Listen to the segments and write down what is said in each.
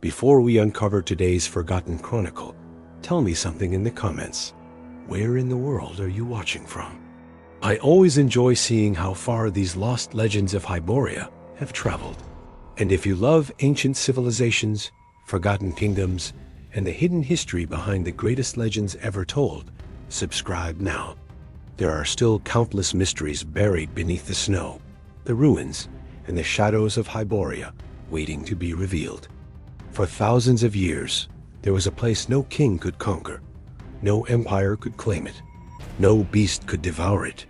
Before we uncover today's forgotten chronicle, tell me something in the comments. Where in the world are you watching from? I always enjoy seeing how far these lost legends of Hyboria have traveled. And if you love ancient civilizations, forgotten kingdoms, and the hidden history behind the greatest legends ever told, subscribe now. There are still countless mysteries buried beneath the snow, the ruins, and the shadows of Hyboria waiting to be revealed. For thousands of years, there was a place no king could conquer, no empire could claim it, no beast could devour it.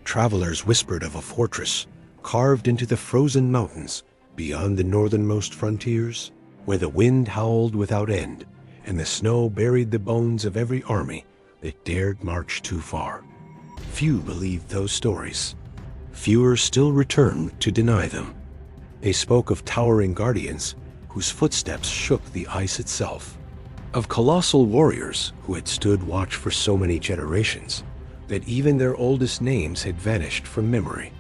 Travelers whispered of a fortress carved into the frozen mountains beyond the northernmost frontiers, where the wind howled without end and the snow buried the bones of every army that dared march too far. Few believed those stories. Fewer still returned to deny them. They spoke of towering guardians whose footsteps shook the ice itself, of colossal warriors who had stood watch for so many generations that even their oldest names had vanished from memory.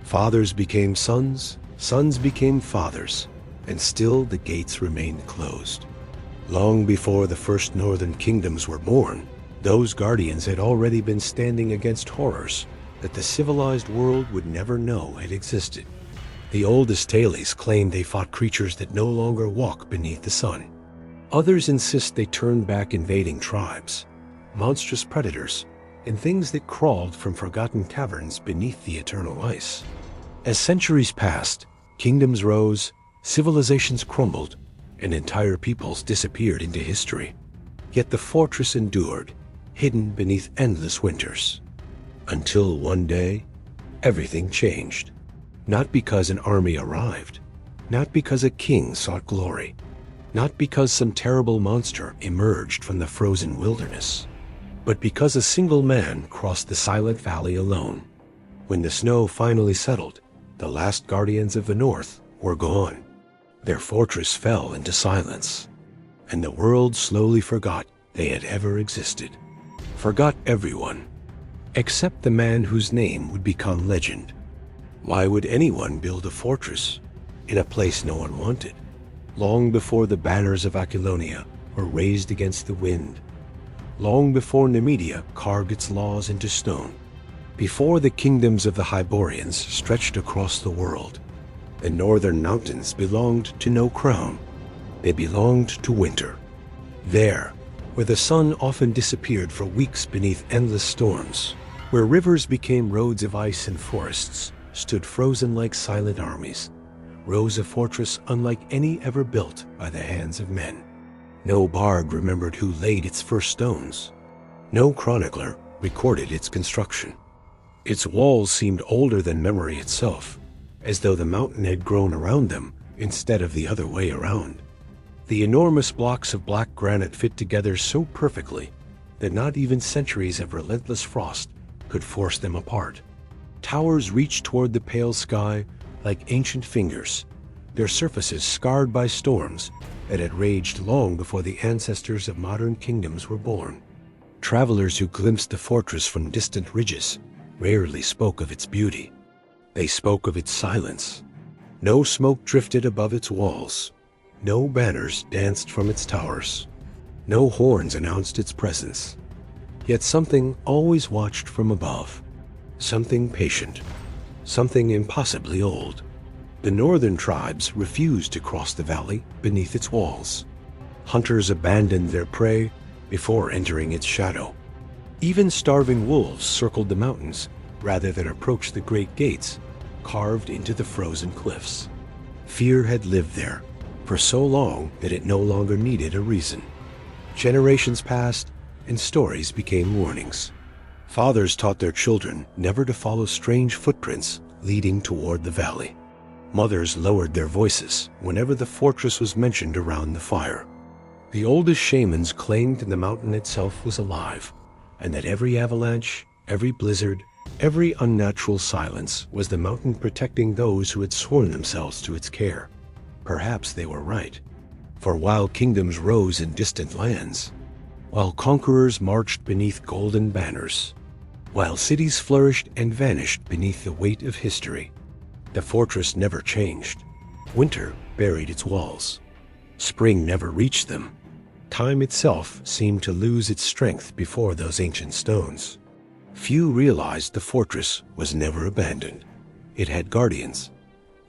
Fathers became sons, sons became fathers, and still the gates remained closed. Long before the first northern kingdoms were born, those guardians had already been standing against horrors that the civilized world would never know had existed. The oldest tales claim they fought creatures that no longer walk beneath the sun. Others insist they turned back invading tribes, monstrous predators, and things that crawled from forgotten caverns beneath the eternal ice. As centuries passed, kingdoms rose, civilizations crumbled, and entire peoples disappeared into history. Yet the fortress endured, hidden beneath endless winters. Until one day, everything changed. Not because an army arrived, not because a king sought glory, not because some terrible monster emerged from the frozen wilderness, but because a single man crossed the silent valley alone. When the snow finally settled, the last guardians of the north were gone. Their fortress fell into silence, and the world slowly forgot they had ever existed. Forgot everyone, except the man whose name would become legend. Why would anyone build a fortress in a place no one wanted? Long before the banners of Aquilonia were raised against the wind, long before Nemedia carved its laws into stone, before the kingdoms of the Hyborians stretched across the world, the northern mountains belonged to no crown. They belonged to winter. There, where the sun often disappeared for weeks beneath endless storms, where rivers became roads of ice and forests, stood frozen like silent armies, rose a fortress unlike any ever built by the hands of men. No bard remembered who laid its first stones. No chronicler recorded its construction. Its walls seemed older than memory itself, as though the mountain had grown around them instead of the other way around. The enormous blocks of black granite fit together so perfectly that not even centuries of relentless frost could force them apart. Towers reached toward the pale sky like ancient fingers, their surfaces scarred by storms that had raged long before the ancestors of modern kingdoms were born. Travelers who glimpsed the fortress from distant ridges rarely spoke of its beauty. They spoke of its silence. No smoke drifted above its walls. No banners danced from its towers. No horns announced its presence. Yet something always watched from above. Something patient. Something impossibly old. The northern tribes refused to cross the valley beneath its walls. Hunters abandoned their prey before entering its shadow. Even starving wolves circled the mountains rather than approach the great gates carved into the frozen cliffs. Fear had lived there for so long that it no longer needed a reason. Generations passed and stories became warnings. Fathers taught their children never to follow strange footprints leading toward the valley. Mothers lowered their voices whenever the fortress was mentioned around the fire. The oldest shamans claimed the mountain itself was alive, and that every avalanche, every blizzard, every unnatural silence was the mountain protecting those who had sworn themselves to its care. Perhaps they were right, for while kingdoms rose in distant lands, while conquerors marched beneath golden banners, while cities flourished and vanished beneath the weight of history, the fortress never changed. Winter buried its walls. Spring never reached them. Time itself seemed to lose its strength before those ancient stones. Few realized the fortress was never abandoned. It had guardians,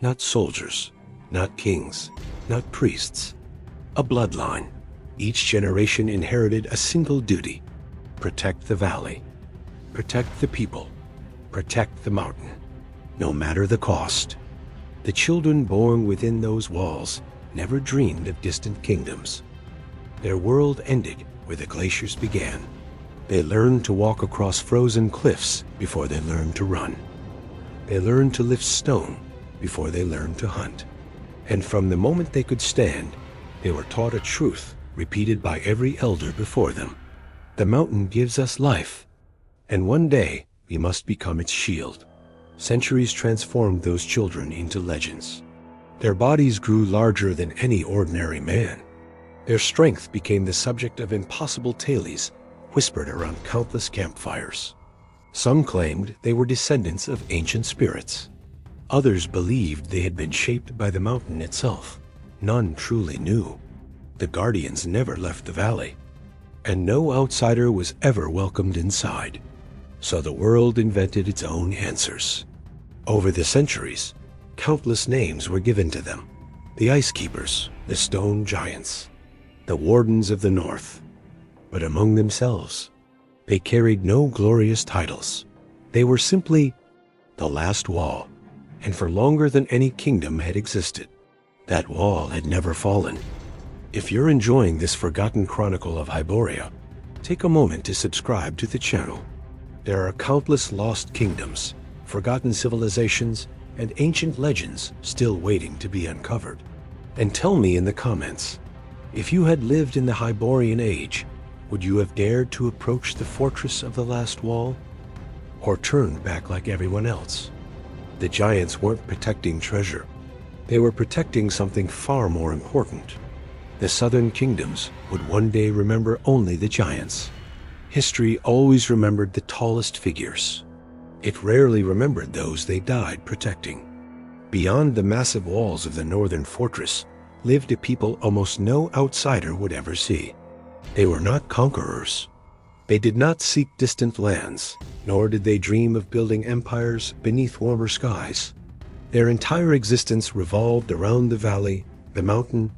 not soldiers, not kings, not priests. A bloodline. Each generation inherited a single duty: protect the valley, protect the people, protect the mountain, no matter the cost. The children born within those walls never dreamed of distant kingdoms. Their world ended where the glaciers began. They learned to walk across frozen cliffs before they learned to run. They learned to lift stone before they learned to hunt. And from the moment they could stand, they were taught a truth repeated by every elder before them. The mountain gives us life, and one day we must become its shield. Centuries transformed those children into legends. Their bodies grew larger than any ordinary man. Their strength became the subject of impossible tales whispered around countless campfires. Some claimed they were descendants of ancient spirits. Others believed they had been shaped by the mountain itself. None truly knew. The guardians never left the valley, and no outsider was ever welcomed inside. So the world invented its own answers. Over the centuries, countless names were given to them: the Ice Keepers, the Stone Giants, the Wardens of the North. But among themselves, they carried no glorious titles. They were simply the last wall, and for longer than any kingdom had existed, that wall had never fallen. If you're enjoying this forgotten chronicle of Hyboria, take a moment to subscribe to the channel. There are countless lost kingdoms, forgotten civilizations, and ancient legends still waiting to be uncovered. And tell me in the comments, if you had lived in the Hyborian Age, would you have dared to approach the fortress of the last wall? Or turned back like everyone else? The giants weren't protecting treasure. They were protecting something far more important. The southern kingdoms would one day remember only the giants. History always remembered the tallest figures. It rarely remembered those they died protecting. Beyond the massive walls of the northern fortress lived a people almost no outsider would ever see. They were not conquerors. They did not seek distant lands, nor did they dream of building empires beneath warmer skies. Their entire existence revolved around the valley, the mountain,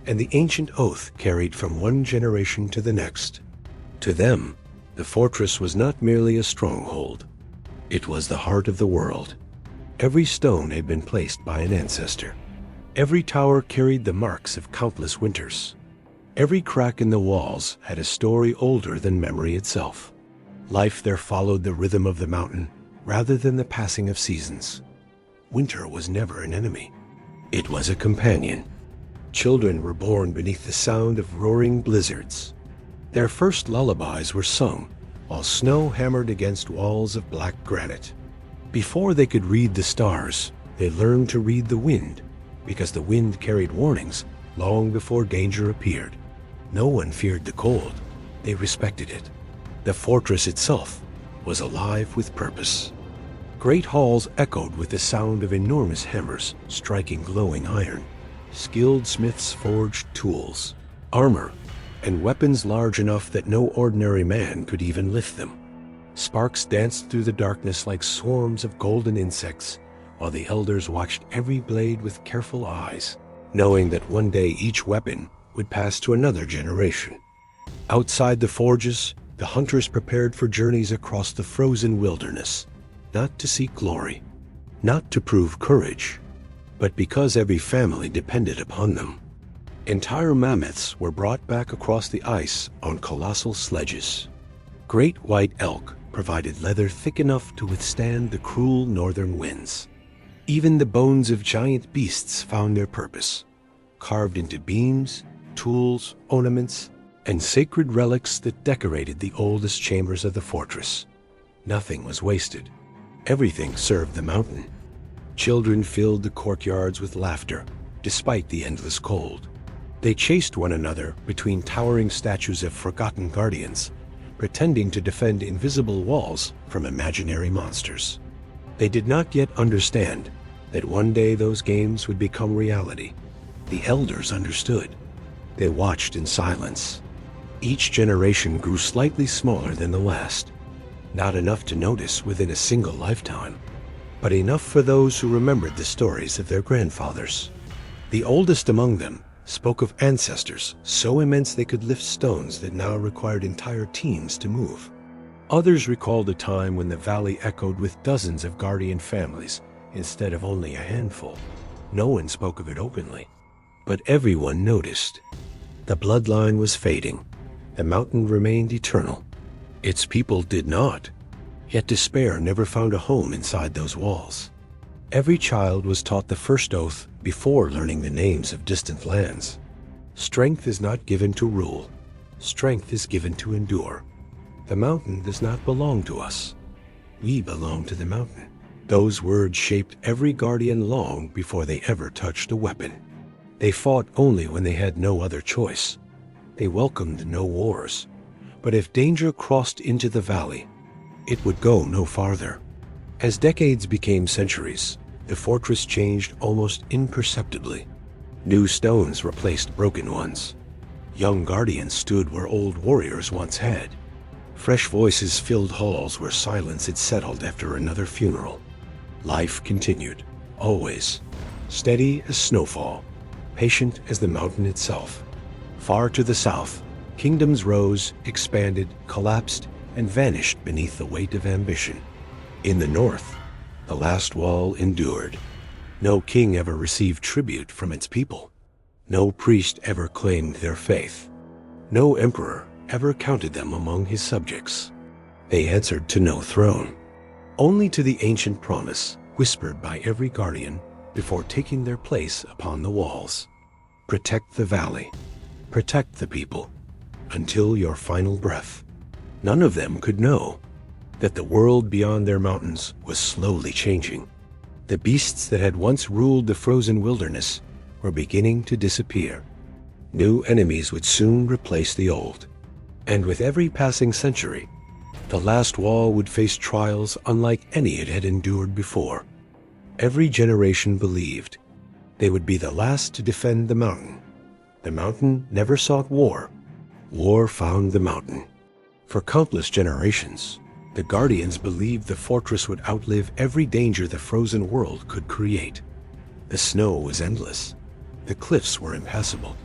and the ancient oath carried from one generation to the next. To them, the fortress was not merely a stronghold. It was the heart of the world. Every stone had been placed by an ancestor. Every tower carried the marks of countless winters. Every crack in the walls had a story older than memory itself. Life there followed the rhythm of the mountain rather than the passing of seasons. Winter was never an enemy. It was a companion. Children were born beneath the sound of roaring blizzards. Their first lullabies were sung while snow hammered against walls of black granite. Before they could read the stars, they learned to read the wind, because the wind carried warnings long before danger appeared. No one feared the cold. They respected it. The fortress itself was alive with purpose. Great halls echoed with the sound of enormous hammers striking glowing iron. Skilled smiths forged tools, armor, and weapons large enough that no ordinary man could even lift them. Sparks danced through the darkness like swarms of golden insects, while the elders watched every blade with careful eyes, knowing that one day each weapon would pass to another generation. Outside the forges, the hunters prepared for journeys across the frozen wilderness, not to seek glory, not to prove courage, but because every family depended upon them. Entire mammoths were brought back across the ice on colossal sledges. Great white elk provided leather thick enough to withstand the cruel northern winds. Even the bones of giant beasts found their purpose, carved into beams, tools, ornaments, and sacred relics that decorated the oldest chambers of the fortress. Nothing was wasted. Everything served the mountain. Children filled the courtyards with laughter, despite the endless cold. They chased one another between towering statues of forgotten guardians, pretending to defend invisible walls from imaginary monsters. They did not yet understand that one day those games would become reality. The elders understood. They watched in silence. Each generation grew slightly smaller than the last. Not enough to notice within a single lifetime, but enough for those who remembered the stories of their grandfathers. The oldest among them spoke of ancestors so immense they could lift stones that now required entire teams to move. Others recalled a time when the valley echoed with dozens of guardian families instead of only a handful. No one spoke of it openly, but everyone noticed. The bloodline was fading. The mountain remained eternal. Its people did not. Yet despair never found a home inside those walls. Every child was taught the first oath before learning the names of distant lands. Strength is not given to rule. Strength is given to endure. The mountain does not belong to us. We belong to the mountain. Those words shaped every guardian long before they ever touched a weapon. They fought only when they had no other choice. They welcomed no wars. But if danger crossed into the valley, it would go no farther. As decades became centuries, the fortress changed almost imperceptibly. New stones replaced broken ones. Young guardians stood where old warriors once had. Fresh voices filled halls where silence had settled after another funeral. Life continued, always, steady as snowfall, patient as the mountain itself. Far to the south, kingdoms rose, expanded, collapsed, and vanished beneath the weight of ambition. In the north, the last wall endured. No king ever received tribute from its people. No priest ever claimed their faith. No emperor ever counted them among his subjects. They answered to no throne, only to the ancient promise whispered by every guardian before taking their place upon the walls. Protect the valley. Protect the people until your final breath. None of them could know that the world beyond their mountains was slowly changing. The beasts that had once ruled the frozen wilderness were beginning to disappear. New enemies would soon replace the old. And with every passing century, the last wall would face trials unlike any it had endured before. Every generation believed they would be the last to defend the mountain. The mountain never sought war. War found the mountain. For countless generations, the Guardians believed the fortress would outlive every danger the frozen world could create. The snow was endless. The cliffs were impassable.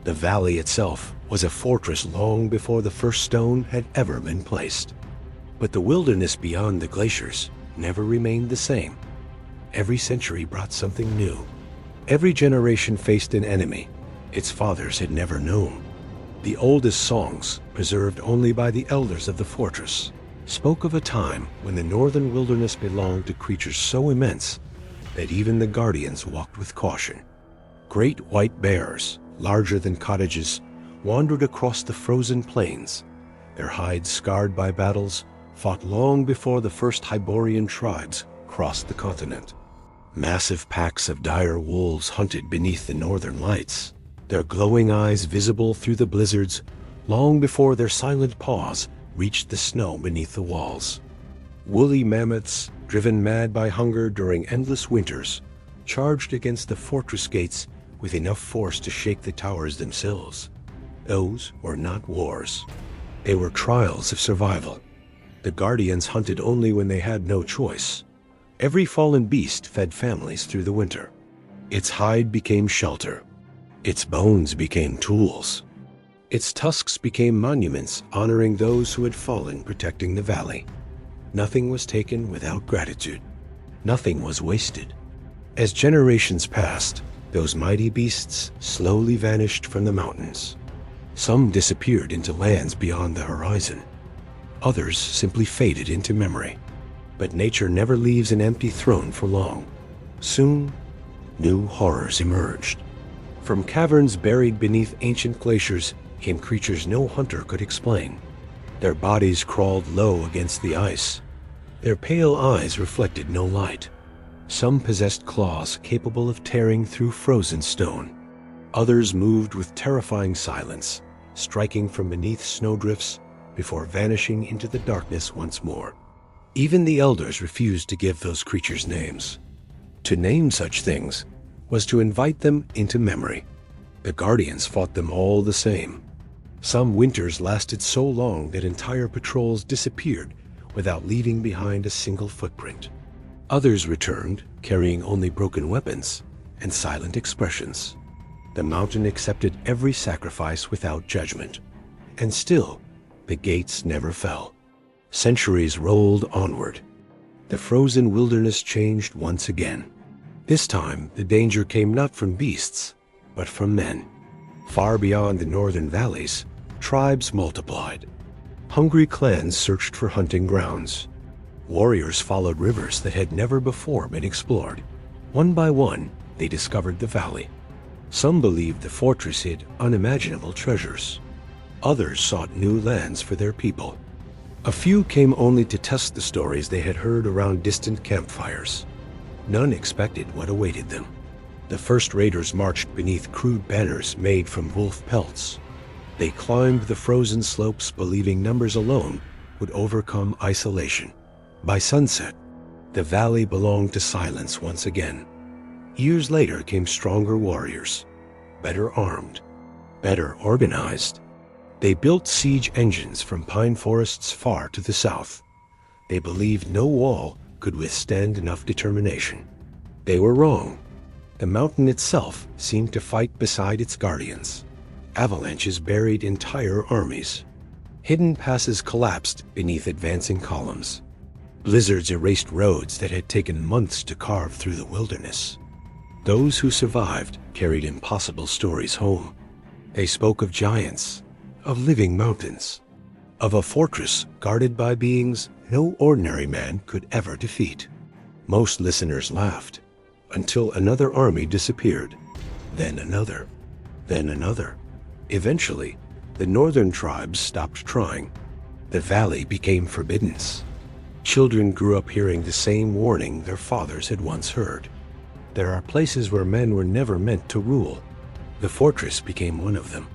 The valley itself was a fortress long before the first stone had ever been placed. But the wilderness beyond the glaciers never remained the same. Every century brought something new. Every generation faced an enemy its fathers had never known. The oldest songs, preserved only by the elders of the fortress, spoke of a time when the northern wilderness belonged to creatures so immense that even the Guardians walked with caution. Great white bears, larger than cottages, wandered across the frozen plains. Their hides scarred by battles, fought long before the first Hyborian tribes crossed the continent. Massive packs of dire wolves hunted beneath the northern lights, their glowing eyes visible through the blizzards long before their silent paws reached the snow beneath the walls. Woolly mammoths, driven mad by hunger during endless winters, charged against the fortress gates with enough force to shake the towers themselves. Those were not wars. They were trials of survival. The Guardians hunted only when they had no choice. Every fallen beast fed families through the winter. Its hide became shelter. Its bones became tools. Its tusks became monuments honoring those who had fallen protecting the valley. Nothing was taken without gratitude. Nothing was wasted. As generations passed, those mighty beasts slowly vanished from the mountains. Some disappeared into lands beyond the horizon. Others simply faded into memory. But nature never leaves an empty throne for long. Soon, new horrors emerged. From caverns buried beneath ancient glaciers came creatures no hunter could explain. Their bodies crawled low against the ice. Their pale eyes reflected no light. Some possessed claws capable of tearing through frozen stone. Others moved with terrifying silence, striking from beneath snowdrifts before vanishing into the darkness once more. Even the elders refused to give those creatures names. To name such things was to invite them into memory. The Guardians fought them all the same. Some winters lasted so long that entire patrols disappeared without leaving behind a single footprint. Others returned, carrying only broken weapons and silent expressions. The mountain accepted every sacrifice without judgment. And still, the gates never fell. Centuries rolled onward. The frozen wilderness changed once again. This time, the danger came not from beasts, but from men. Far beyond the northern valleys, tribes multiplied. Hungry clans searched for hunting grounds. Warriors followed rivers that had never before been explored. One by one, they discovered the valley. Some believed the fortress hid unimaginable treasures. Others sought new lands for their people. A few came only to test the stories they had heard around distant campfires. None expected what awaited them. The first raiders marched beneath crude banners made from wolf pelts. They climbed the frozen slopes believing numbers alone would overcome isolation. By sunset, the valley belonged to silence once again. Years later came stronger warriors, better armed, better organized. They built siege engines from pine forests far to the south. They believed no wall could withstand enough determination. They were wrong. The mountain itself seemed to fight beside its guardians. Avalanches buried entire armies. Hidden passes collapsed beneath advancing columns. Blizzards erased roads that had taken months to carve through the wilderness. Those who survived carried impossible stories home. They spoke of giants, of living mountains, of a fortress guarded by beings no ordinary man could ever defeat. Most listeners laughed, until another army disappeared, then another, then another. Eventually, the northern tribes stopped trying. The valley became forbidden. Children grew up hearing the same warning their fathers had once heard. There are places where men were never meant to rule. The fortress became one of them.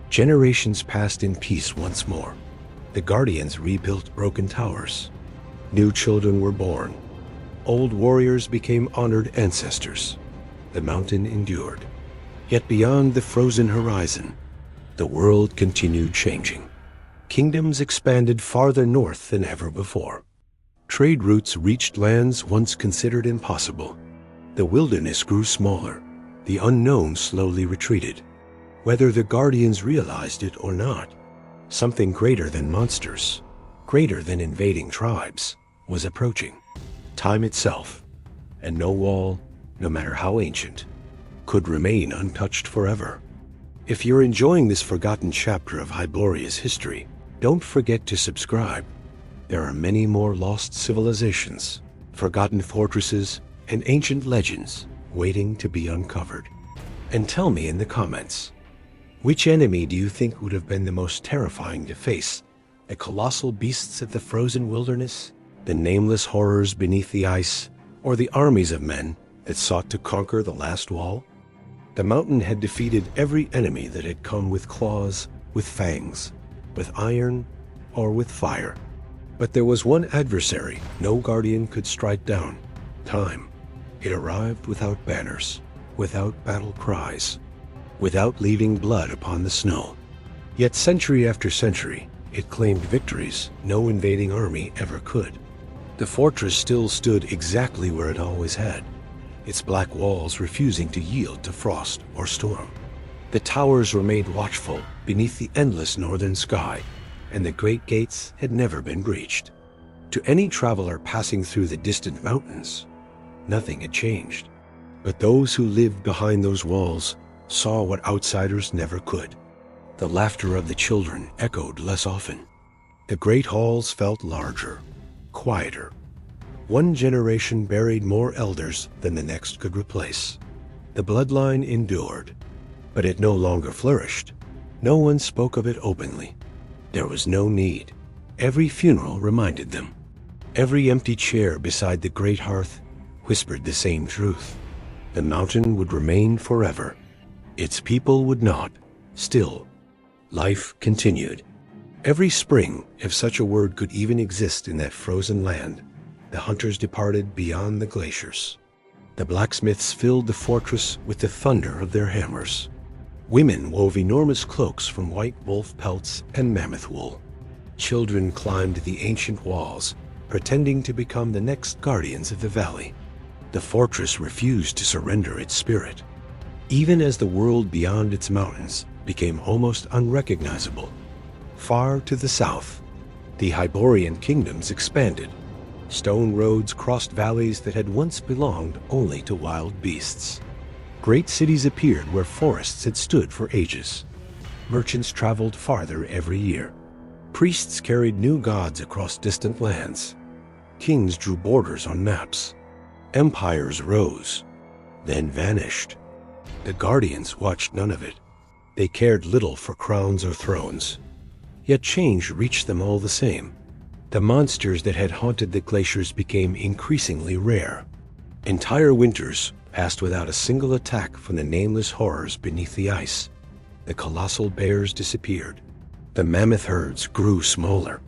Generations passed in peace once more. The Guardians rebuilt broken towers. New children were born. Old warriors became honored ancestors. The mountain endured. Yet beyond the frozen horizon, the world continued changing. Kingdoms expanded farther north than ever before. Trade routes reached lands once considered impossible. The wilderness grew smaller. The unknown slowly retreated. Whether the Guardians realized it or not, something greater than monsters, greater than invading tribes, was approaching. Time itself, and no wall, no matter how ancient, could remain untouched forever. If you're enjoying this forgotten chapter of Hyboria's history, don't forget to subscribe. There are many more lost civilizations, forgotten fortresses, and ancient legends waiting to be uncovered. And tell me in the comments, which enemy do you think would have been the most terrifying to face? The colossal beasts of the frozen wilderness, the nameless horrors beneath the ice, or the armies of men that sought to conquer the last wall? The mountain had defeated every enemy that had come with claws, with fangs, with iron, or with fire. But there was one adversary no guardian could strike down: time. It arrived without banners, without battle cries, without leaving blood upon the snow. Yet century after century, it claimed victories no invading army ever could. The fortress still stood exactly where it always had, its black walls refusing to yield to frost or storm. The towers remained watchful beneath the endless northern sky, and the great gates had never been breached. To any traveler passing through the distant mountains, nothing had changed. But those who lived behind those walls saw what outsiders never could. The laughter of the children echoed less often. The great halls felt larger, quieter. One generation buried more elders than the next could replace. The bloodline endured, but it no longer flourished. No one spoke of it openly. There was no need. Every funeral reminded them. Every empty chair beside the great hearth whispered the same truth. The mountain would remain forever. Its people would not. Still, life continued. Every spring, if such a word could even exist in that frozen land, the hunters departed beyond the glaciers. The blacksmiths filled the fortress with the thunder of their hammers. Women wove enormous cloaks from white wolf pelts and mammoth wool. Children climbed the ancient walls, pretending to become the next guardians of the valley. The fortress refused to surrender its spirit. Even as the world beyond its mountains became almost unrecognizable, far to the south, the Hyborian kingdoms expanded. Stone roads crossed valleys that had once belonged only to wild beasts. Great cities appeared where forests had stood for ages. Merchants traveled farther every year. Priests carried new gods across distant lands. Kings drew borders on maps. Empires rose, then vanished. The Guardians watched none of it. They cared little for crowns or thrones. Yet change reached them all the same. The monsters that had haunted the glaciers became increasingly rare. Entire winters passed without a single attack from the nameless horrors beneath the ice. The colossal bears disappeared. The mammoth herds grew smaller.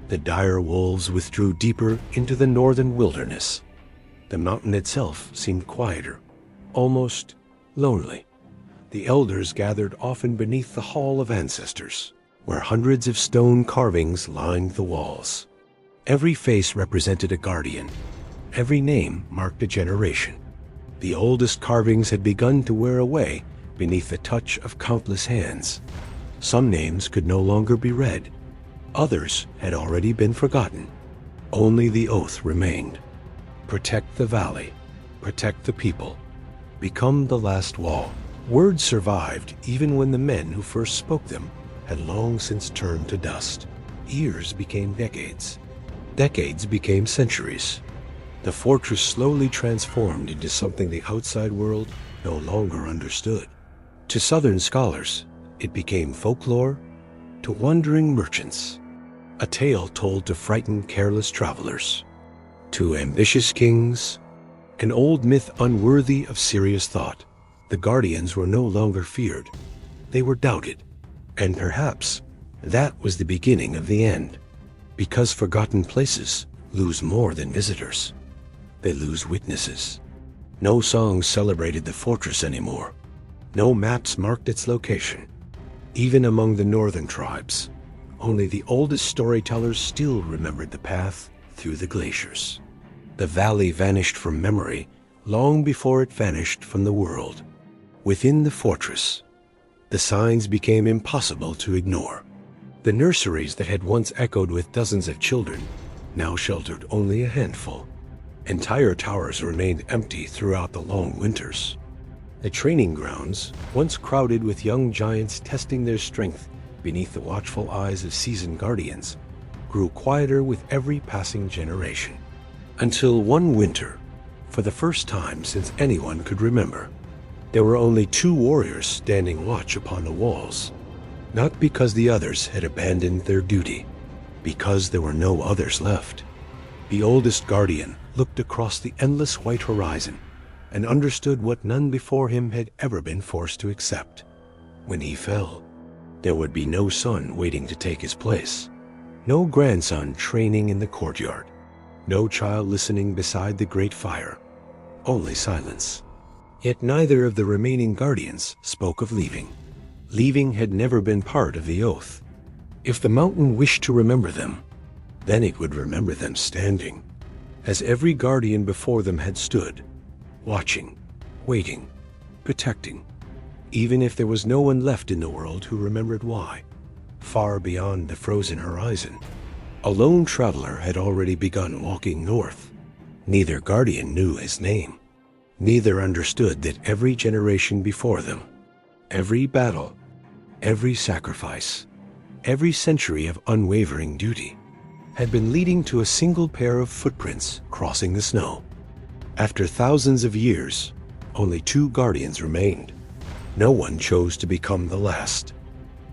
The dire wolves withdrew deeper into the northern wilderness. The mountain itself seemed quieter, almost lonely. The elders gathered often beneath the Hall of Ancestors, where hundreds of stone carvings lined the walls. Every face represented a guardian. Every name marked a generation. The oldest carvings had begun to wear away beneath the touch of countless hands. Some names could no longer be read. Others had already been forgotten. Only the oath remained. Protect the valley. Protect the people. Become the last wall. Words survived even when the men who first spoke them had long since turned to dust. Years became decades. Decades became centuries. The fortress slowly transformed into something the outside world no longer understood. To southern scholars, it became folklore. To wandering merchants, a tale told to frighten careless travelers. To ambitious kings, an old myth unworthy of serious thought. The Guardians were no longer feared. They were doubted. And perhaps that was the beginning of the end. Because forgotten places lose more than visitors. They lose witnesses. No songs celebrated the fortress anymore. No maps marked its location. Even among the northern tribes, only the oldest storytellers still remembered the path through the glaciers. The valley vanished from memory long before it vanished from the world. Within the fortress, the signs became impossible to ignore. The nurseries that had once echoed with dozens of children now sheltered only a handful. Entire towers remained empty throughout the long winters. The training grounds, once crowded with young giants testing their strength beneath the watchful eyes of seasoned guardians, grew quieter with every passing generation. Until one winter, for the first time since anyone could remember, there were only 2 warriors standing watch upon the walls. Not because the others had abandoned their duty, because there were no others left. The oldest guardian looked across the endless white horizon and understood what none before him had ever been forced to accept. When he fell, there would be no son waiting to take his place, no grandson training in the courtyard, no child listening beside the great fire, only silence. Yet neither of the remaining guardians spoke of leaving. Leaving had never been part of the oath. If the mountain wished to remember them, then it would remember them standing, as every guardian before them had stood, watching, waiting, protecting, even if there was no one left in the world who remembered why. Far beyond the frozen horizon, a lone traveler had already begun walking north. Neither guardian knew his name. Neither understood that every generation before them, every battle, every sacrifice, every century of unwavering duty, had been leading to a single pair of footprints crossing the snow. After thousands of years, only 2 guardians remained. No one chose to become the last.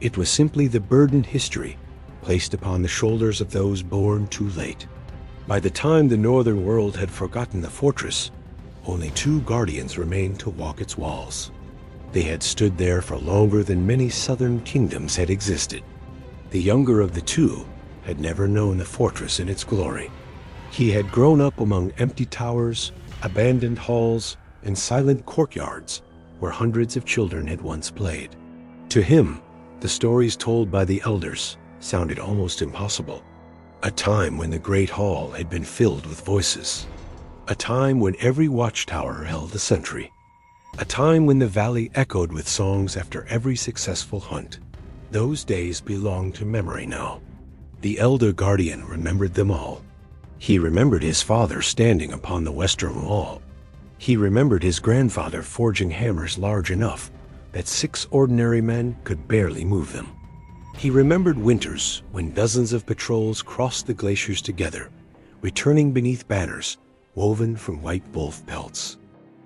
It was simply the burdened history placed upon the shoulders of those born too late. By the time the northern world had forgotten the fortress, only 2 guardians remained to walk its walls. They had stood there for longer than many southern kingdoms had existed. The younger of the 2 had never known the fortress in its glory. He had grown up among empty towers, abandoned halls, and silent courtyards where hundreds of children had once played. To him, the stories told by the elders sounded almost impossible. A time when the great hall had been filled with voices. A time when every watchtower held a sentry. A time when the valley echoed with songs after every successful hunt. Those days belonged to memory now. The elder guardian remembered them all. He remembered his father standing upon the western wall. He remembered his grandfather forging hammers large enough that 6 ordinary men could barely move them. He remembered winters when dozens of patrols crossed the glaciers together, returning beneath banners woven from white wolf pelts.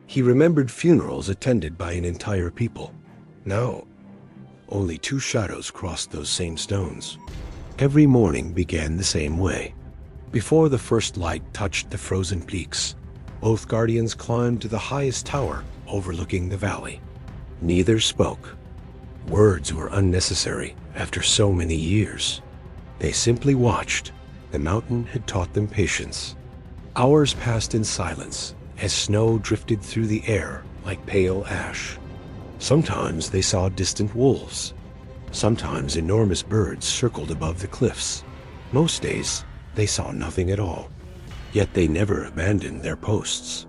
He remembered funerals attended by an entire people. Now, only 2 shadows crossed those same stones. Every morning began the same way. Before the first light touched the frozen peaks, both guardians climbed to the highest tower overlooking the valley. Neither spoke. Words were unnecessary after so many years. They simply watched. The mountain had taught them patience. Hours passed in silence as snow drifted through the air like pale ash. Sometimes they saw distant wolves. Sometimes enormous birds circled above the cliffs. Most days, they saw nothing at all. Yet they never abandoned their posts.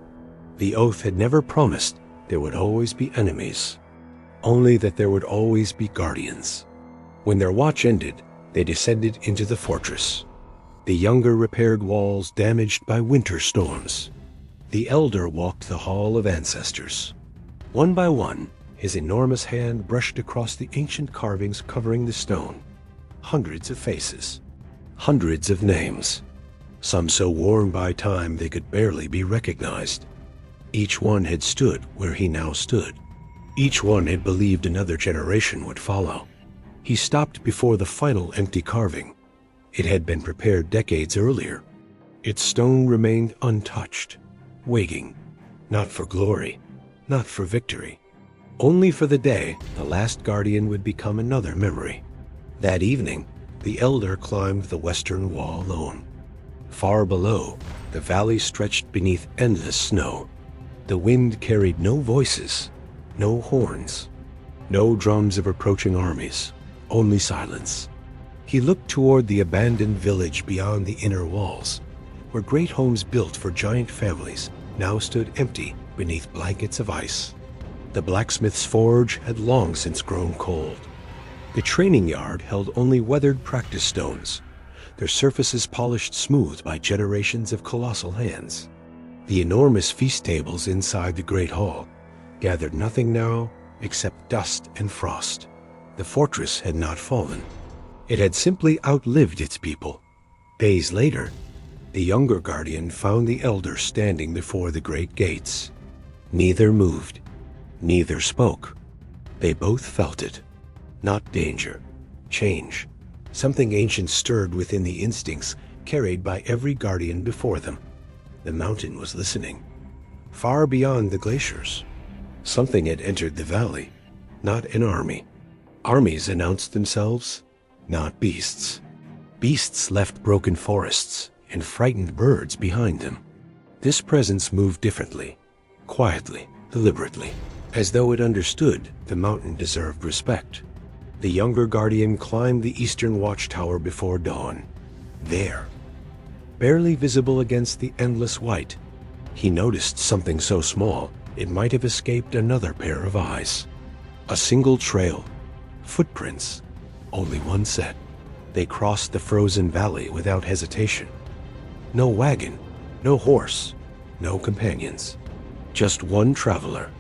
The oath had never promised there would always be enemies, only that there would always be guardians. When their watch ended, they descended into the fortress. The younger repaired walls damaged by winter storms. The elder walked the Hall of Ancestors. One by one, his enormous hand brushed across the ancient carvings covering the stone. Hundreds of faces. Hundreds of names. Some so worn by time they could barely be recognized. Each one had stood where he now stood. Each one had believed another generation would follow. He stopped before the final empty carving. It had been prepared decades earlier. Its stone remained untouched, waiting, not for glory, not for victory, only for the day the last guardian would become another memory. That evening, the elder climbed the western wall alone. Far below, the valley stretched beneath endless snow. The wind carried no voices, no horns, no drums of approaching armies, only silence. He looked toward the abandoned village beyond the inner walls, where great homes built for giant families now stood empty beneath blankets of ice. The blacksmith's forge had long since grown cold. The training yard held only weathered practice stones, their surfaces polished smooth by generations of colossal hands. The enormous feast tables inside the great hall gathered nothing now except dust and frost. The fortress had not fallen. It had simply outlived its people. Days later, the younger guardian found the elder standing before the great gates. Neither moved. Neither spoke. They both felt it. Not danger. Change. Something ancient stirred within the instincts carried by every guardian before them. The mountain was listening. Far beyond the glaciers, something had entered the valley. Not an army. Armies announced themselves, not beasts. Beasts left broken forests and frightened birds behind them. This presence moved differently, quietly, deliberately, as though it understood the mountain deserved respect. The younger guardian climbed the eastern watchtower before dawn. There, barely visible against the endless white, he noticed something so small it might have escaped another pair of eyes. A single trail, footprints, only one set. They crossed the frozen valley without hesitation. No wagon, no horse, no companions. Just one traveler.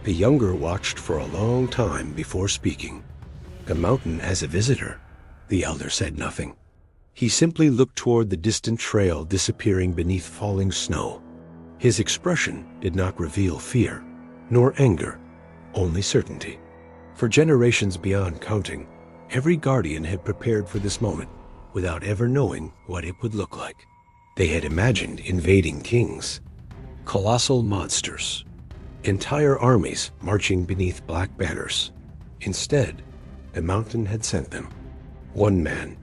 The younger watched for a long time before speaking. The mountain has a visitor. The elder said nothing. He simply looked toward the distant trail disappearing beneath falling snow. His expression did not reveal fear, nor anger, only certainty. For generations beyond counting, every guardian had prepared for this moment without ever knowing what it would look like. They had imagined invading kings, colossal monsters, entire armies marching beneath black banners. Instead, the mountain had sent them. One man.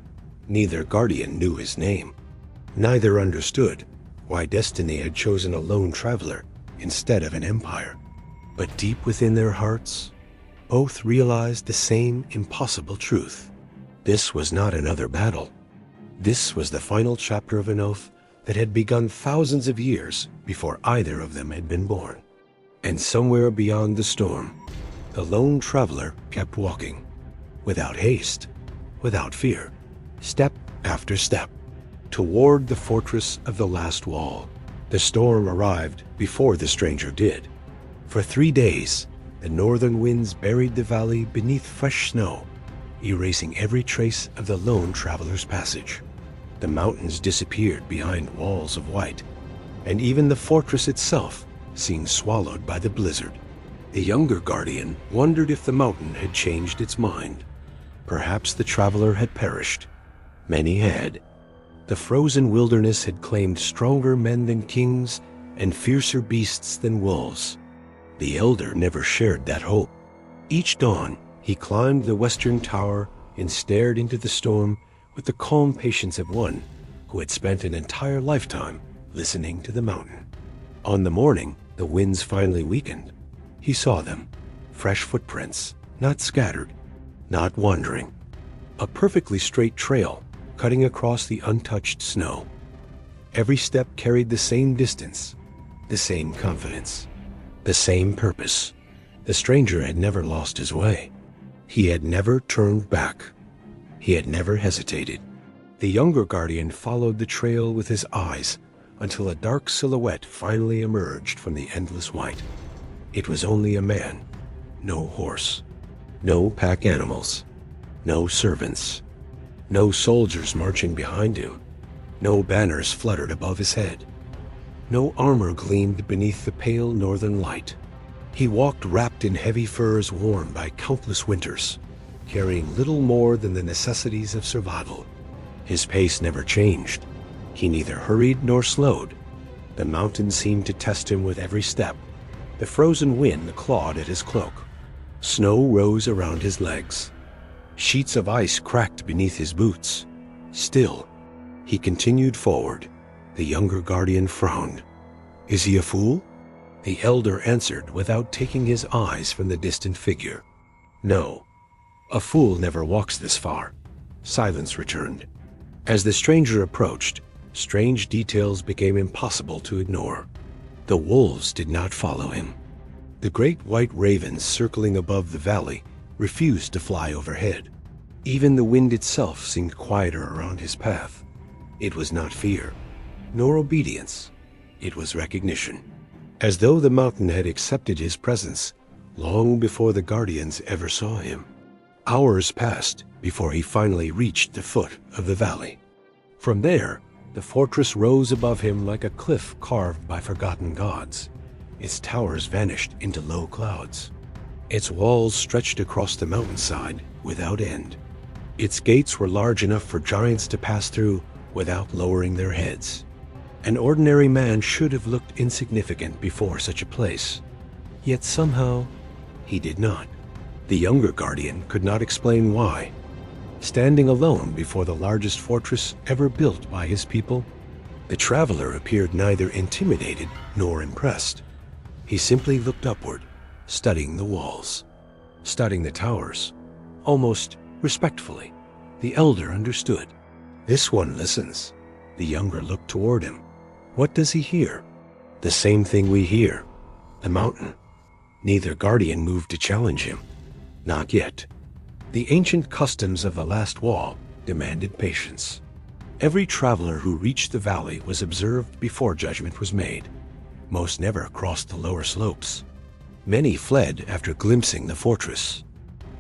Neither guardian knew his name. Neither understood why destiny had chosen a lone traveler instead of an empire. But deep within their hearts, Both realized the same impossible truth. This was not another battle. This was the final chapter of an oath that had begun thousands of years before either of them had been born. And somewhere beyond the storm, the lone traveler kept walking, without haste, without fear, step after step, toward the fortress of the last wall. The storm arrived before the stranger did. For 3 days, the northern winds buried the valley beneath fresh snow, erasing every trace of the lone traveler's passage. The mountains disappeared behind walls of white, and even the fortress itself seemed swallowed by the blizzard. The younger guardian wondered if the mountain had changed its mind. Perhaps the traveler had perished. Many had. The frozen wilderness had claimed stronger men than kings and fiercer beasts than wolves. The elder never shared that hope. Each dawn, he climbed the western tower and stared into the storm with the calm patience of one who had spent an entire lifetime listening to the mountain. On the morning the winds finally weakened, he saw them, fresh footprints, not scattered, not wandering. A perfectly straight trail cutting across the untouched snow. Every step carried the same distance, the same confidence, the same purpose. The stranger had never lost his way. He had never turned back. He had never hesitated. The younger guardian followed the trail with his eyes until a dark silhouette finally emerged from the endless white. It was only a man, no horse, no pack animals, no servants, no soldiers marching behind him, no banners fluttered above his head, no armor gleamed beneath the pale northern light. He walked wrapped in heavy furs worn by countless winters, carrying little more than the necessities of survival. His pace never changed. He neither hurried nor slowed. The mountain seemed to test him with every step. The frozen wind clawed at his cloak. Snow rose around his legs. Sheets of ice cracked beneath his boots. Still, he continued forward. The younger guardian frowned. "Is he a fool?" The elder answered without taking his eyes from the distant figure. "No, a fool never walks this far." Silence returned. As the stranger approached, strange details became impossible to ignore. The wolves did not follow him. The great white ravens circling above the valley refused to fly overhead. Even the wind itself seemed quieter around his path. It was not fear, nor obedience. It was recognition, as though the mountain had accepted his presence long before the guardians ever saw him. Hours passed before he finally reached the foot of the valley. From there, the fortress rose above him like a cliff carved by forgotten gods. Its towers vanished into low clouds. Its walls stretched across the mountainside without end. Its gates were large enough for giants to pass through without lowering their heads. An ordinary man should have looked insignificant before such a place. Yet somehow, he did not. The younger guardian could not explain why. Standing alone before the largest fortress ever built by his people, the traveler appeared neither intimidated nor impressed. He simply looked upward, studying the walls, studying the towers, almost respectfully. The elder understood. This one listens. The younger looked toward him. What does he hear? The same thing we hear. The mountain. Neither guardian moved to challenge him. Not yet. The ancient customs of the last wall demanded patience. Every traveler who reached the valley was observed before judgment was made. Most never crossed the lower slopes. Many fled after glimpsing the fortress.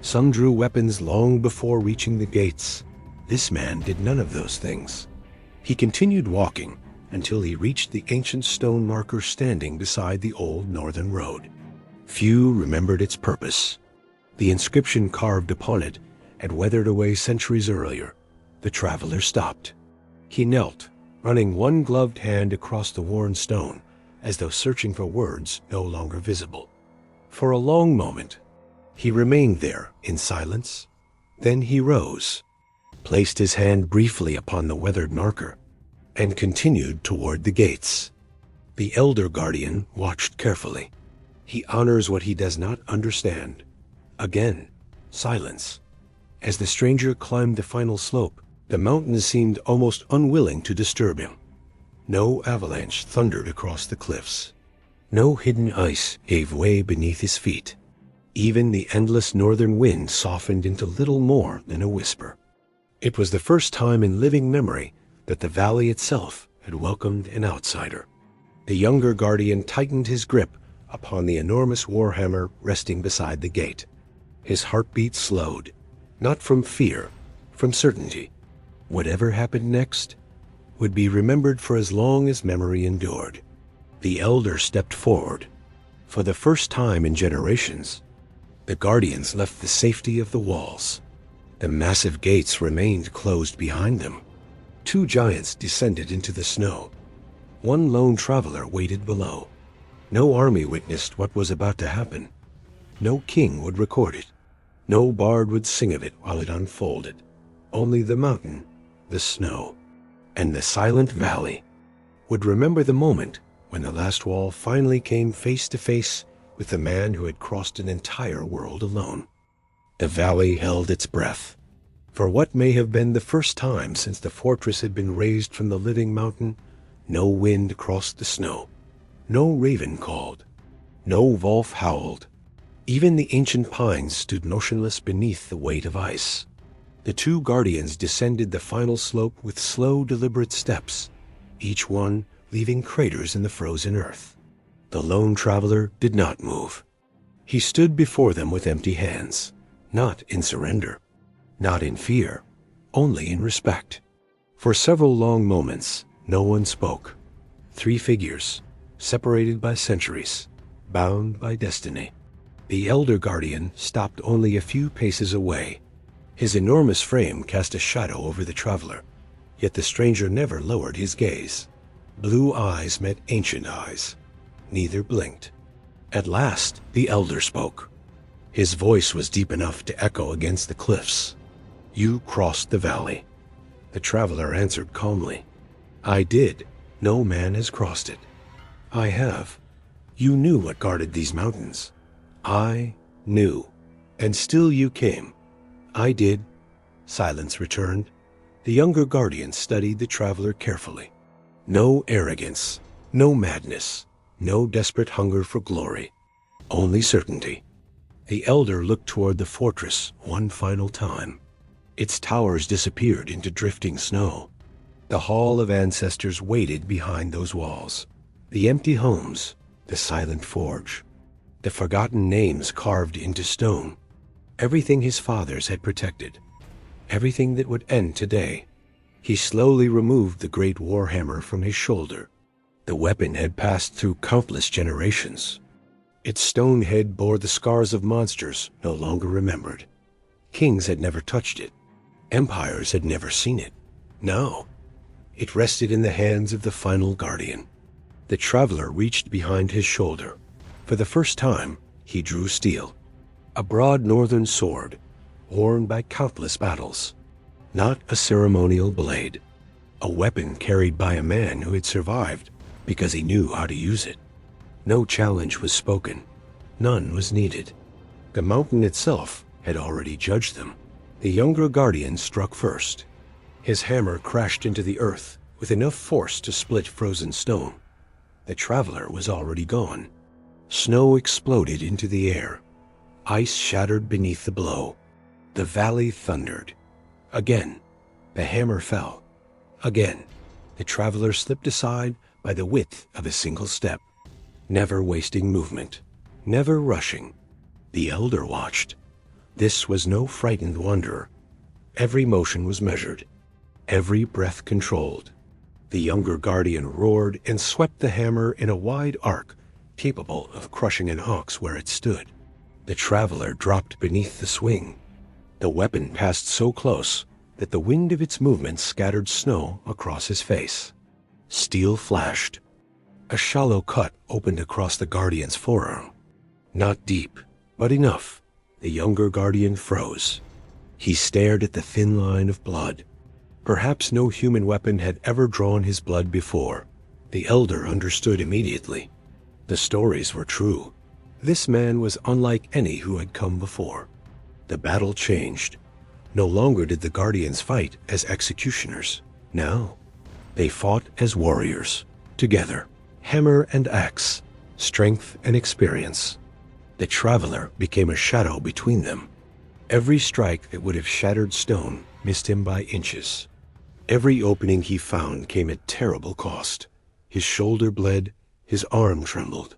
Some drew weapons long before reaching the gates. This man did none of those things. He continued walking until he reached the ancient stone marker standing beside the old northern road. Few remembered its purpose. The inscription carved upon it had weathered away centuries earlier. The traveler stopped. He knelt, running one gloved hand across the worn stone, as though searching for words no longer visible. For a long moment, he remained there in silence. Then he rose, placed his hand briefly upon the weathered marker, and continued toward the gates. The elder guardian watched carefully. He honors what he does not understand. Again, silence. As the stranger climbed the final slope, the mountain seemed almost unwilling to disturb him. No avalanche thundered across the cliffs. No hidden ice gave way beneath his feet. Even the endless northern wind softened into little more than a whisper. It was the first time in living memory that the valley itself had welcomed an outsider. The younger guardian tightened his grip upon the enormous warhammer resting beside the gate. His heartbeat slowed, not from fear, from certainty. Whatever happened next would be remembered for as long as memory endured. The elder stepped forward. For the first time in generations, the guardians left the safety of the walls. The massive gates remained closed behind them. Two giants descended into the snow. One lone traveler waited below. No army witnessed what was about to happen. No king would record it. No bard would sing of it while it unfolded. Only the mountain, the snow, and the silent valley would remember the moment when the last wall finally came face to face with the man who had crossed an entire world alone. The valley held its breath. For what may have been the first time since the fortress had been raised from the living mountain, no wind crossed the snow. No raven called. No wolf howled. Even the ancient pines stood motionless beneath the weight of ice. The two guardians descended the final slope with slow, deliberate steps, each one leaving craters in the frozen earth. The lone traveler did not move. He stood before them with empty hands, not in surrender, not in fear, only in respect. For several long moments, no one spoke. Three figures, separated by centuries, bound by destiny. The elder guardian stopped only a few paces away. His enormous frame cast a shadow over the traveler, yet the stranger never lowered his gaze. Blue eyes met ancient eyes. Neither blinked. At last, the elder spoke. His voice was deep enough to echo against the cliffs. "You crossed the valley." The traveler answered calmly. "I did. No man has crossed it." "I have. You knew what guarded these mountains." "I knew. And still you came." "I did." Silence returned. The younger guardian studied the traveler carefully. No arrogance, no madness, no desperate hunger for glory. Only certainty. The elder looked toward the fortress one final time. Its towers disappeared into drifting snow. The hall of ancestors waited behind those walls. The empty homes, the silent forge, the forgotten names carved into stone. Everything his fathers had protected. Everything that would end today. He slowly removed the great warhammer from his shoulder. The weapon had passed through countless generations. Its stone head bore the scars of monsters no longer remembered. Kings had never touched it. Empires had never seen it. Now, it rested in the hands of the final guardian. The traveler reached behind his shoulder. For the first time, he drew steel. A broad northern sword, worn by countless battles. Not a ceremonial blade. A weapon carried by a man who had survived because he knew how to use it. No challenge was spoken. None was needed. The mountain itself had already judged them. The younger guardian struck first. His hammer crashed into the earth with enough force to split frozen stone. The traveler was already gone. Snow exploded into the air. Ice shattered beneath the blow. The valley thundered. Again, the hammer fell. Again, the traveler slipped aside by the width of a single step. Never wasting movement, never rushing. The elder watched. This was no frightened wanderer. Every motion was measured, every breath controlled. The younger guardian roared and swept the hammer in a wide arc, capable of crushing an ox where it stood. The traveler dropped beneath the swing. The weapon passed so close that the wind of its movement scattered snow across his face. Steel flashed. A shallow cut opened across the guardian's forearm. Not deep, but enough. The younger guardian froze. He stared at the thin line of blood. Perhaps no human weapon had ever drawn his blood before. The elder understood immediately. The stories were true. This man was unlike any who had come before. The battle changed. No longer did the Guardians fight as executioners. No, they fought as warriors, together, hammer and axe, strength and experience. The traveler became a shadow between them. Every strike that would have shattered stone missed him by inches. Every opening he found came at terrible cost. His shoulder bled, his arm trembled.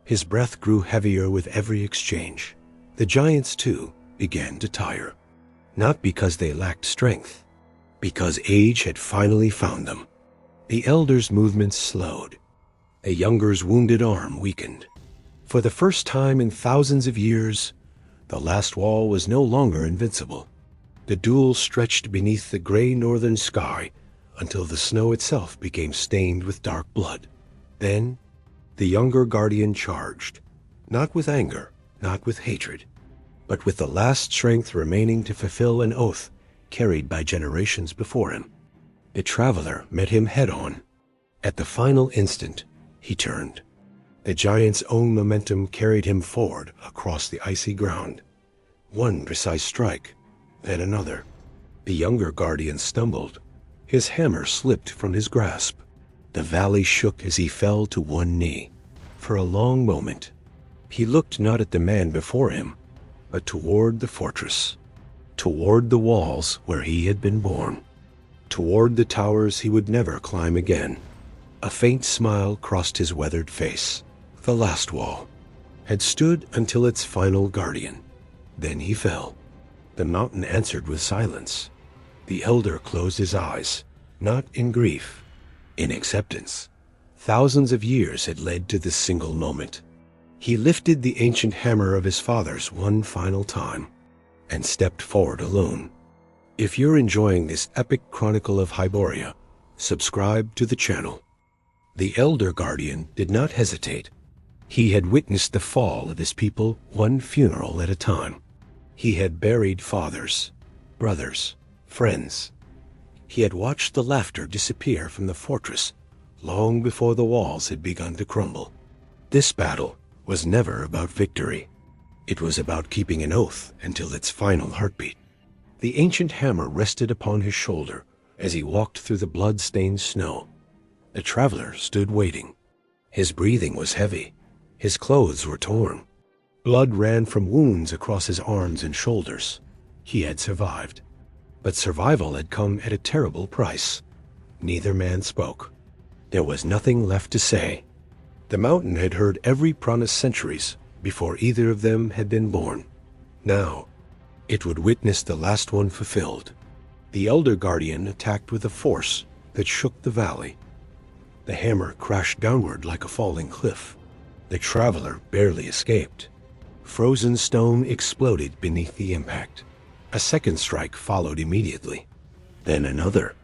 His breath grew heavier with every exchange. The giants, too, began to tire. Not because they lacked strength, because age had finally found them. The elder's movements slowed. A younger's wounded arm weakened. For the first time in thousands of years, the last wall was no longer invincible. The duel stretched beneath the gray northern sky until the snow itself became stained with dark blood. Then, the younger guardian charged, not with anger, not with hatred, but with the last strength remaining to fulfill an oath carried by generations before him. The traveler met him head-on. At the final instant, he turned. The giant's own momentum carried him forward across the icy ground. One precise strike, then another. The younger guardian stumbled. His hammer slipped from his grasp. The valley shook as he fell to one knee. For a long moment, he looked not at the man before him, but toward the fortress, toward the walls where he had been born, toward the towers he would never climb again. A faint smile crossed his weathered face. The last wall had stood until its final guardian. Then he fell. The mountain answered with silence. The elder closed his eyes, not in grief, in acceptance. Thousands of years had led to this single moment. He lifted the ancient hammer of his fathers one final time and stepped forward alone. If you're enjoying this epic chronicle of Hyboria, subscribe to the channel. The elder guardian did not hesitate. He had witnessed the fall of his people one funeral at a time. He had buried fathers, brothers, friends. He had watched the laughter disappear from the fortress long before the walls had begun to crumble. This battle was never about victory. It was about keeping an oath until its final heartbeat. The ancient hammer rested upon his shoulder as he walked through the blood-stained snow. The traveler stood waiting. His breathing was heavy. His clothes were torn. Blood ran from wounds across his arms and shoulders. He had survived. But survival had come at a terrible price. Neither man spoke. There was nothing left to say. The mountain had heard every promise centuries before either of them had been born. Now, it would witness the last one fulfilled. The elder guardian attacked with a force that shook the valley. The hammer crashed downward like a falling cliff. The traveler barely escaped. Frozen stone exploded beneath the impact. A second strike followed immediately. Then another.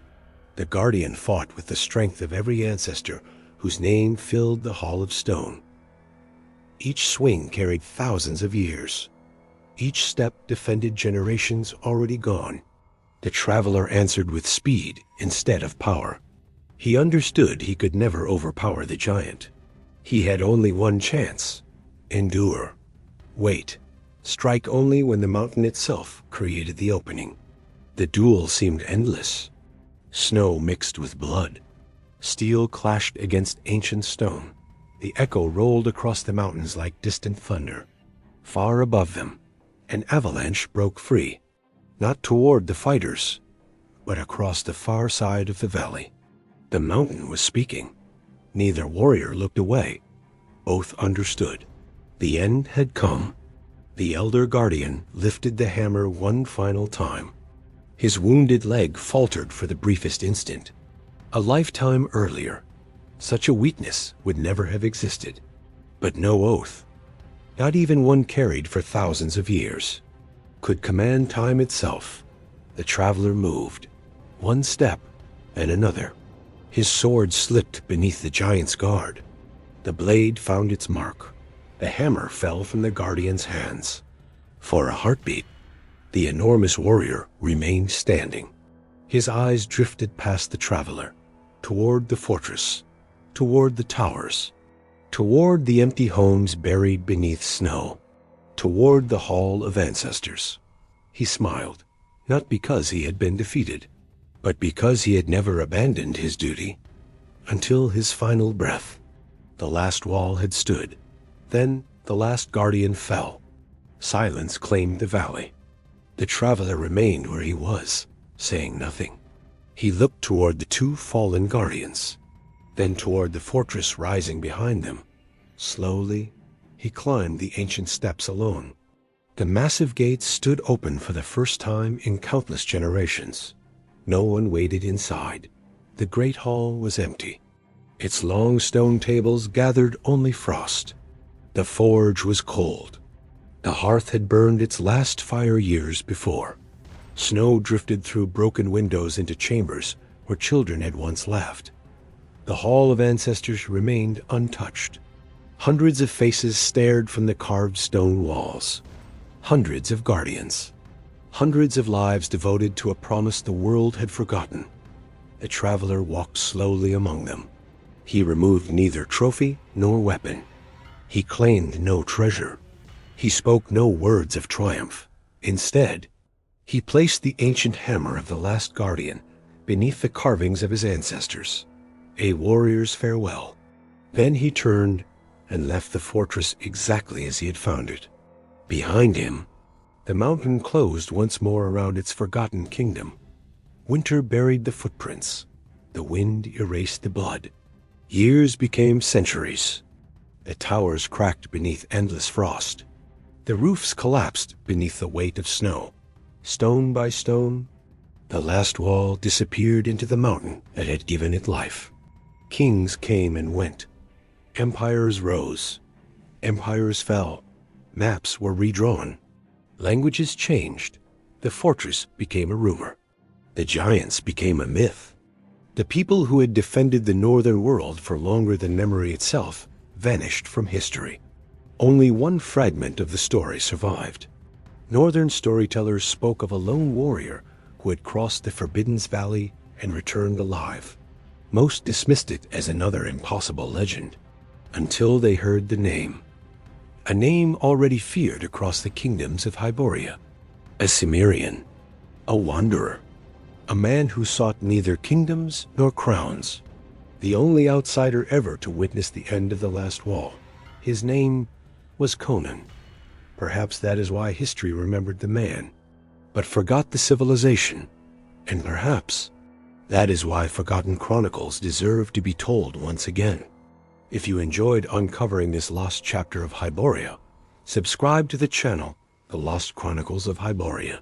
The guardian fought with the strength of every ancestor whose name filled the Hall of Stone. Each swing carried thousands of years. Each step defended generations already gone. The traveler answered with speed instead of power. He understood he could never overpower the giant. He had only one chance: endure. Wait. Strike only when the mountain itself created the opening. The duel seemed endless. Snow mixed with blood. Steel clashed against ancient stone. The echo rolled across the mountains like distant thunder. Far above them, an avalanche broke free, not toward the fighters, but across the far side of the valley. The mountain was speaking. Neither warrior looked away. Both understood. The end had come. The elder guardian lifted the hammer one final time. His wounded leg faltered for the briefest instant. A lifetime earlier, such a weakness would never have existed. But no oath, not even one carried for thousands of years, could command time itself. The traveler moved, one step and another. His sword slipped beneath the giant's guard. The blade found its mark. The hammer fell from the guardian's hands. For a heartbeat, the enormous warrior remained standing. His eyes drifted past the traveler, toward the fortress, toward the towers, toward the empty homes buried beneath snow, toward the Hall of Ancestors. He smiled, not because he had been defeated, but because he had never abandoned his duty. Until his final breath, the last wall had stood. Then the last guardian fell. Silence claimed the valley. The traveler remained where he was, saying nothing. He looked toward the two fallen guardians, then toward the fortress rising behind them. Slowly, he climbed the ancient steps alone. The massive gates stood open for the first time in countless generations. No one waited inside. The great hall was empty. Its long stone tables gathered only frost. The forge was cold. The hearth had burned its last fire years before. Snow drifted through broken windows into chambers where children had once laughed. The Hall of Ancestors remained untouched. Hundreds of faces stared from the carved stone walls. Hundreds of guardians. Hundreds of lives devoted to a promise the world had forgotten. The traveler walked slowly among them. He removed neither trophy nor weapon. He claimed no treasure. He spoke no words of triumph. Instead, he placed the ancient hammer of the last guardian beneath the carvings of his ancestors. A warrior's farewell. Then he turned and left the fortress exactly as he had found it. Behind him, the mountain closed once more around its forgotten kingdom. Winter buried the footprints. The wind erased the blood. Years became centuries. The towers cracked beneath endless frost. The roofs collapsed beneath the weight of snow. Stone by stone, the last wall disappeared into the mountain that had given it life. Kings came and went. Empires rose. Empires fell. Maps were redrawn. Languages changed. The fortress became a rumor. The giants became a myth. The people who had defended the northern world for longer than memory itself vanished from history. Only one fragment of the story survived. Northern storytellers spoke of a lone warrior who had crossed the Forbidden Valley and returned alive. Most dismissed it as another impossible legend, until they heard the name. A name already feared across the kingdoms of Hyboria. A Cimmerian, a wanderer, a man who sought neither kingdoms nor crowns, the only outsider ever to witness the end of the last wall. His name was Conan. Perhaps that is why history remembered the man, but forgot the civilization. And perhaps that is why forgotten chronicles deserve to be told once again. If you enjoyed uncovering this lost chapter of Hyboria, subscribe to the channel, The Lost Chronicles of Hyboria.